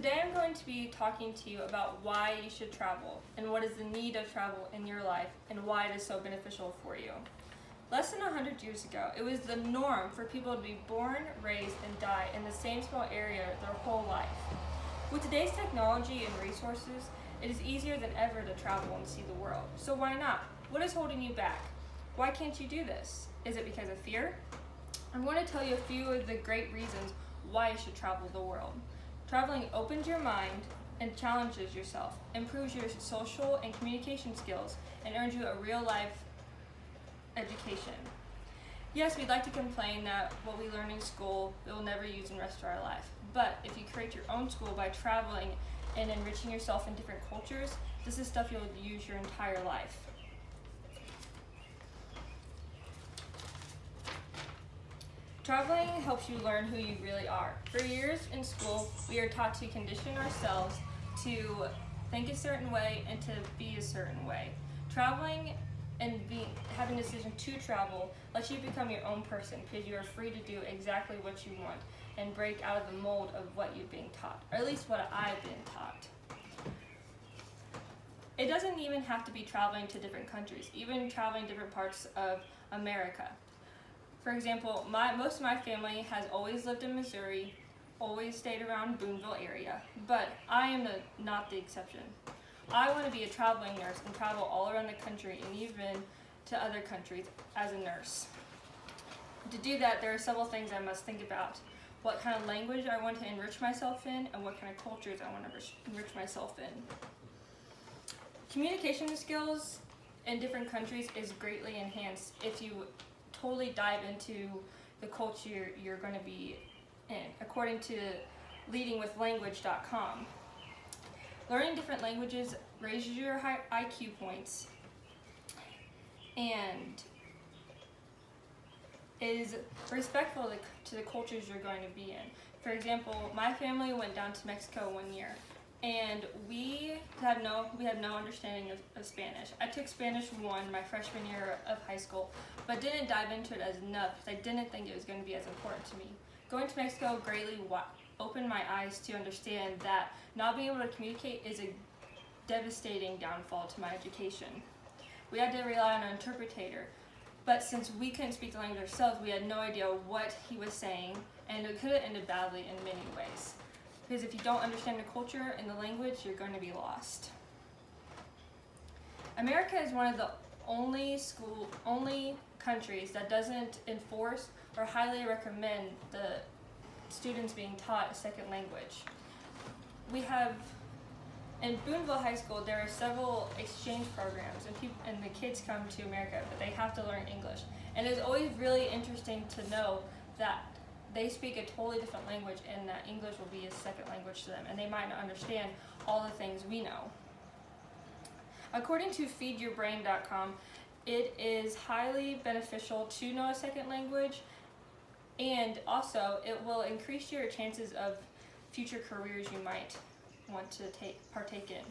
Today I'm going to be talking to you about why you should travel and what is the need of travel in your life and why it is so beneficial for you. Less than 100 years ago, it was the norm for people to be born, raised, and die in the same small area their whole life. With today's technology and resources, it is easier than ever to travel and see the world. So why not? What is holding you back? Why can't you do this? Is it because of fear? I'm going to tell you a few of the great reasons why you should travel the world. Traveling opens your mind and challenges yourself, improves your social and communication skills, and earns you a real-life education. Yes, we'd like to complain that what we learn in school we will never use in the rest of our life. But if you create your own school by traveling and enriching yourself in different cultures, this is stuff you'll use your entire life. Traveling helps you learn who you really are. For years in school, we are taught to condition ourselves to think a certain way and to be a certain way. Traveling and having a decision to travel lets you become your own person because you are free to do exactly what you want and break out of the mold of what you're being taught, or at least what I've been taught. It doesn't even have to be traveling to different countries, even traveling different parts of America. For example, most of my family has always lived in Missouri, always stayed around Boonville area, but I am not the exception. I want to be a traveling nurse and travel all around the country and even to other countries as a nurse. To do that, there are several things I must think about. What kind of language I want to enrich myself in and what kind of cultures I want to enrich myself in. Communication skills in different countries is greatly enhanced if you totally dive into the culture you're going to be in, according to leadingwithlanguage.com. Learning different languages raises your IQ points and is respectful to the cultures you're going to be in. For example, my family went down to Mexico one year, and we had no understanding of Spanish. I took Spanish 1 my freshman year of high school, but didn't dive into it as enough because I didn't think it was going to be as important to me. Going to Mexico greatly opened my eyes to understand that not being able to communicate is a devastating downfall to my education. We had to rely on an interpreter, but since we couldn't speak the language ourselves, we had no idea what he was saying, and it could have ended badly in many ways. Because if you don't understand the culture and the language, you're going to be lost. America is one of the only countries that doesn't enforce or highly recommend the students being taught a second language. We have, in Boonville High School, there are several exchange programs, and the kids come to America, but they have to learn English. And it's always really interesting to know that they speak a totally different language and that English will be a second language to them, and they might not understand all the things we know. According to feedyourbrain.com, it is highly beneficial to know a second language, and also it will increase your chances of future careers you might want to partake in.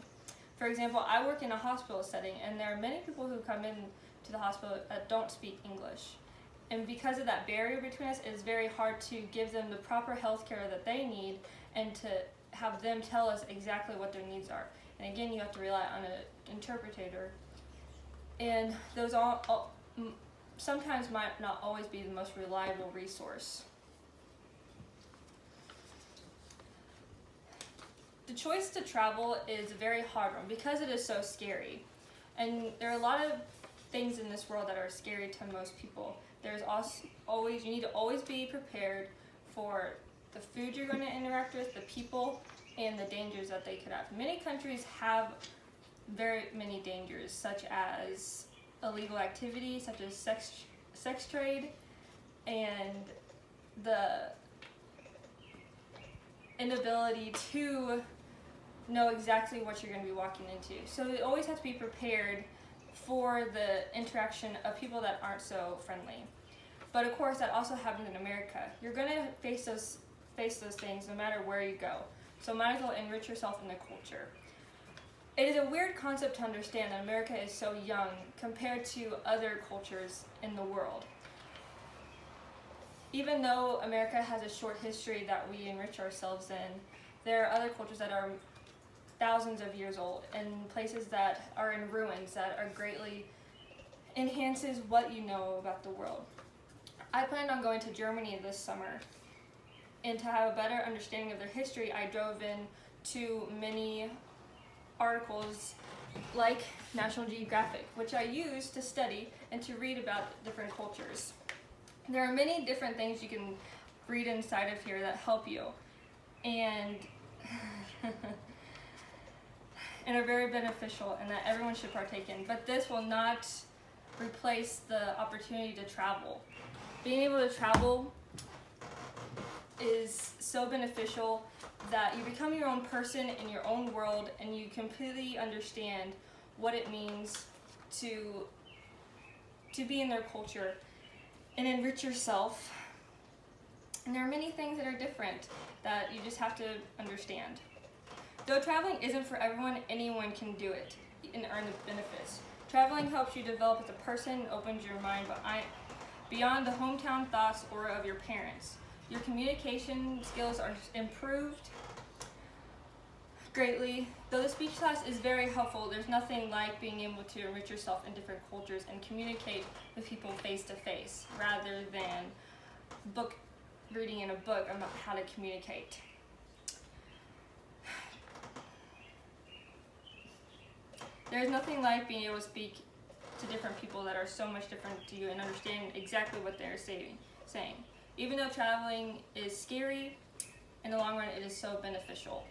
For example, I work in a hospital setting, and there are many people who come in to the hospital that don't speak English. And because of that barrier between us, it is very hard to give them the proper health care that they need and to have them tell us exactly what their needs are. And again, you have to rely on an interpreter. And those sometimes might not always be the most reliable resource. The choice to travel is a very hard one because it is so scary. And there are a lot of things in this world that are scary to most people. There's you need to always be prepared for the food you're going to interact with, the people, and the dangers that they could have. Many countries have very many dangers, such as illegal activity, such as sex trade, and the inability to know exactly what you're going to be walking into. So you always have to be prepared for the interaction of people that aren't so friendly. But of course, that also happens in America. You're going to face those things no matter where you go. So might as well enrich yourself in the culture. It is a weird concept to understand that America is so young compared to other cultures in the world. Even though America has a short history that we enrich ourselves in, there are other cultures that are thousands of years old, and places that are in ruins that are greatly enhances what you know about the world. I planned on going to Germany this summer, and to have a better understanding of their history, I drove in to many articles like National Geographic, which I use to study and to read about different cultures. There are many different things you can read inside of here that help you, and and are very beneficial, and that everyone should partake in. But this will not replace the opportunity to travel. Being able to travel is so beneficial that you become your own person in your own world, and you completely understand what it means to be in their culture and enrich yourself. And there are many things that are different that you just have to understand. Though traveling isn't for everyone, anyone can do it and earn the benefits. Traveling helps you develop as a person and opens your mind beyond the hometown thoughts or of your parents. Your communication skills are improved greatly. Though the speech class is very helpful, there's nothing like being able to enrich yourself in different cultures and communicate with people face to face rather than reading in a book about how to communicate. There's nothing like being able to speak to different people that are so much different to you and understand exactly what they're saying. Even though traveling is scary, in the long run it is so beneficial.